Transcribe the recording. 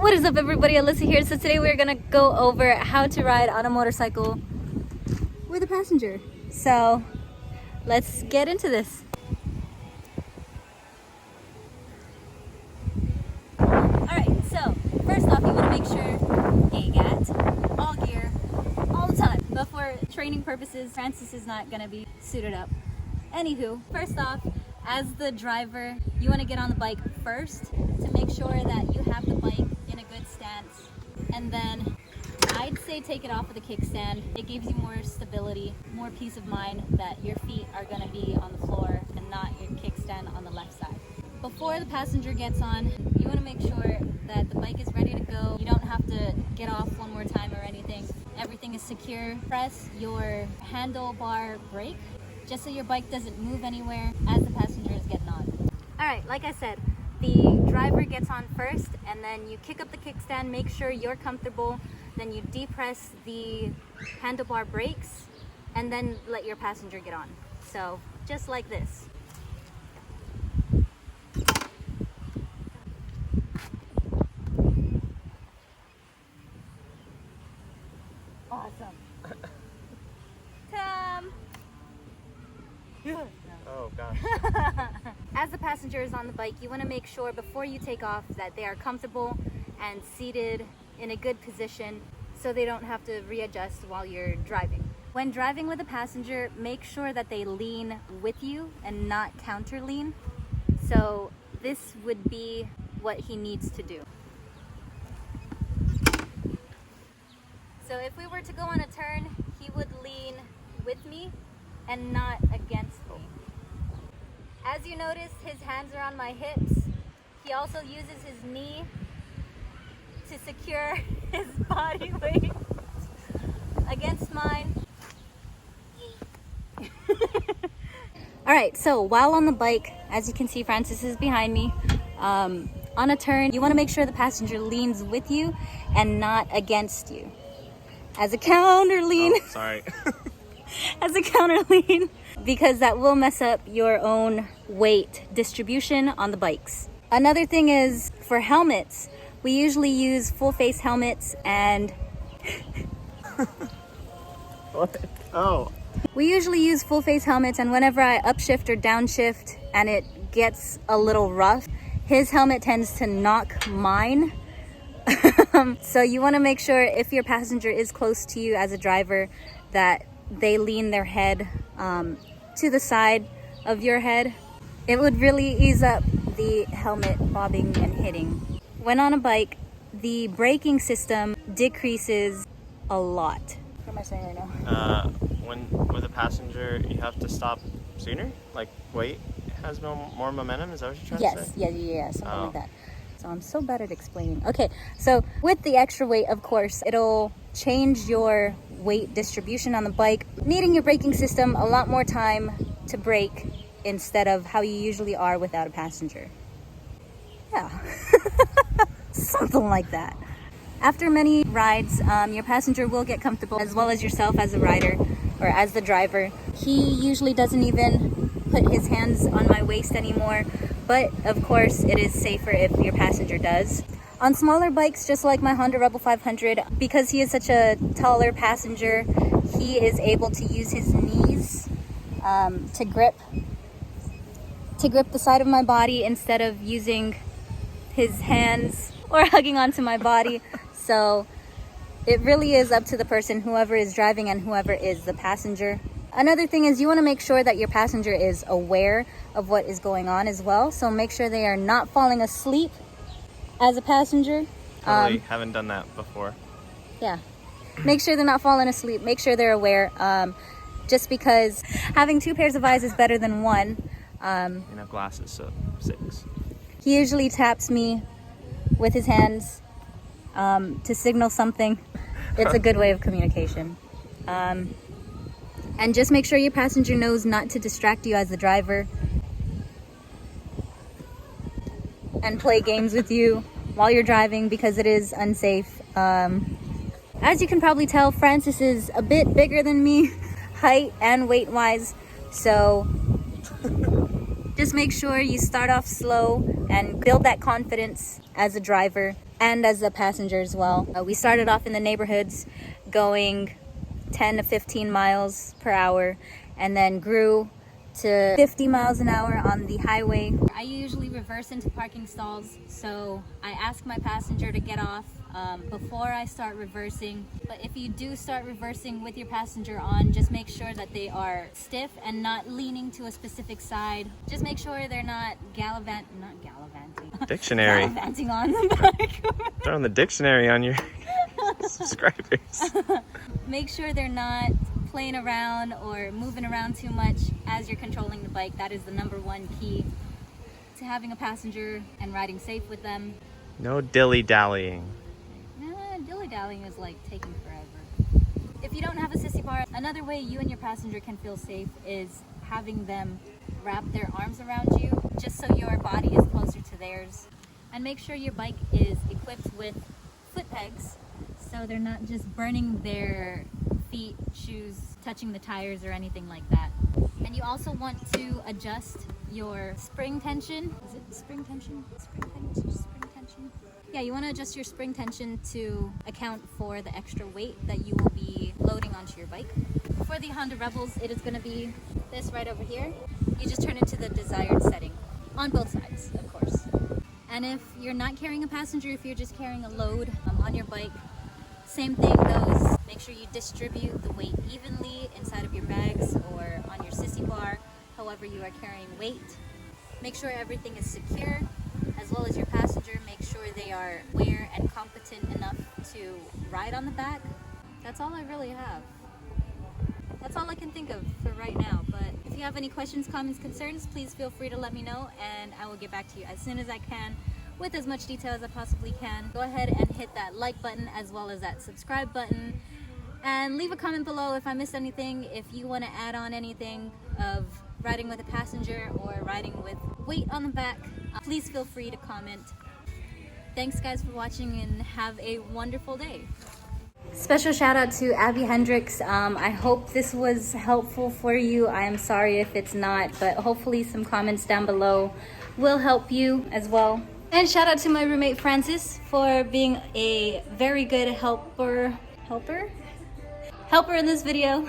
What is up, everybody? Alyssa here. So today we're gonna go over how to ride on a motorcycle with a passenger. So let's get into this. Alright, so first off, you want to make sure AGAT, all gear, all the time. But for training purposes, Francis is not gonna be suited up. Anywho, first off, as the driver, you want to get on the bike first to make sure that you have the bike in a good stance, and then I'd say take it off of the kickstand. It gives you more stability, more peace of mind that your feet are going to be on the floor and not your kickstand on the left side. Before the passenger gets on, you want to make sure that the bike is ready to go. You don't have to get off one more time or anything. Everything is secure. Press your handlebar brake just so your bike doesn't move anywhere as the passenger is getting on. Alright, like I said, the driver gets on first, and then you kick up the kickstand, make sure you're comfortable, then you depress the handlebar brakes, and then let your passenger get on. So, just like this. Awesome. Come. Oh gosh. As the passenger is on the bike, you want to make sure before you take off that they are comfortable and seated in a good position so they don't have to readjust while you're driving. When driving with a passenger, make sure that they lean with you and not counter lean. So this would be what he needs to do. So if we were to go on a turn, he would lean with me and not against me. As you notice, his hands are on my hips. He also uses his knee to secure his body weight against mine. Alright, so while on the bike, as you can see, Francis is behind me. On a turn, you want to make sure the passenger leans with you and not against you. As a counter lean. Oh, sorry. As a counter lean, because that will mess up your own weight distribution on the bikes. Another thing is for helmets, we usually use full face helmets, and What? Oh. we usually use full face helmets, and whenever I upshift or downshift and it gets a little rough, his helmet tends to knock mine. So you want to make sure if your passenger is close to you as a driver that they lean their head to the side of your head. It would really ease up the helmet bobbing and hitting. When on a bike, the braking system decreases a lot. What am I saying right now? When with a passenger, you have to stop sooner? Like weight has more momentum? Is that what you're trying to say? Yeah, something like that. So I'm so bad at explaining. Okay, so with the extra weight, of course, it'll change your weight distribution on the bike, needing your braking system a lot more time to brake instead of how you usually are without a passenger. Yeah, something like that. After many rides, your passenger will get comfortable, as well as yourself as a rider or as the driver. He usually doesn't even put his hands on my waist anymore, but of course it is safer if your passenger does. On smaller bikes, just like my Honda Rebel 500, because he is such a taller passenger, he is able to use his knees to grip the side of my body instead of using his hands or hugging onto my body. So it really is up to the person, whoever is driving and whoever is the passenger. Another thing is you want to make sure that your passenger is aware of what is going on as well. So make sure they are not falling asleep as a passenger. Totally haven't done that before. Yeah. Make sure they're not falling asleep. Make sure they're aware. Just because having two pairs of eyes is better than one. And have glasses, so 6. He usually taps me with his hands to signal something. It's a good way of communication. And just make sure your passenger knows not to distract you as the driver and play games with you while you're driving, because it is unsafe. As you can probably tell, Francis is a bit bigger than me, height and weight wise, so just make sure you start off slow and build that confidence as a driver. and as a passenger as well. We started off in the neighborhoods going 10 to 15 miles per hour and then grew to 50 miles an hour on the highway. I usually reverse into parking stalls, so I ask my passenger to get off before I start reversing. But if you do start reversing with your passenger on, just make sure that they are stiff and not leaning to a specific side. Just make sure they're not gallivanting Dictionary. gallivanting on the bike. Throwing the dictionary on your subscribers. Make sure they're not playing around or moving around too much as you're controlling the bike. That is the #1 key to having a passenger and riding safe with them. No dilly-dallying. Dilly-dallying is like taking forever. If you don't have a sissy bar, another way you and your passenger can feel safe is having them wrap their arms around you just so your body is closer to theirs. And make sure your bike is equipped with foot pegs so they're not just burning their feet, shoes, touching the tires or anything like that. And you also want to adjust your spring tension. Is it spring tension? Spring tension? Yeah, you want to adjust your spring tension to account for the extra weight that you will be loading onto your bike. For the Honda Rebels, it is going to be this right over here. You just turn it to the desired setting on both sides, of course. And if you're not carrying a passenger, if you're just carrying a load on your bike, same thing goes. Make sure you distribute the weight evenly inside of your bags or on your sissy bar, however you are carrying weight. Make sure everything is secure, as well as your passenger. Make sure they are aware and competent enough to ride on the back. That's all I really have. That's all I can think of for right now. But if you have any questions, comments, concerns, please feel free to let me know and I will get back to you as soon as I can with as much detail as I possibly can. Go ahead and hit that like button as well as that subscribe button. And leave a comment below if I missed anything, if you want to add on anything of riding with a passenger or riding with weight on the back. Please feel free to comment. Thanks guys for watching and have a wonderful day. Special shout out to Abby Hendricks. I hope this was helpful for you. I am sorry if it's not, but hopefully some comments down below will help you as well. And shout out to my roommate Francis for being a very good helper in this video.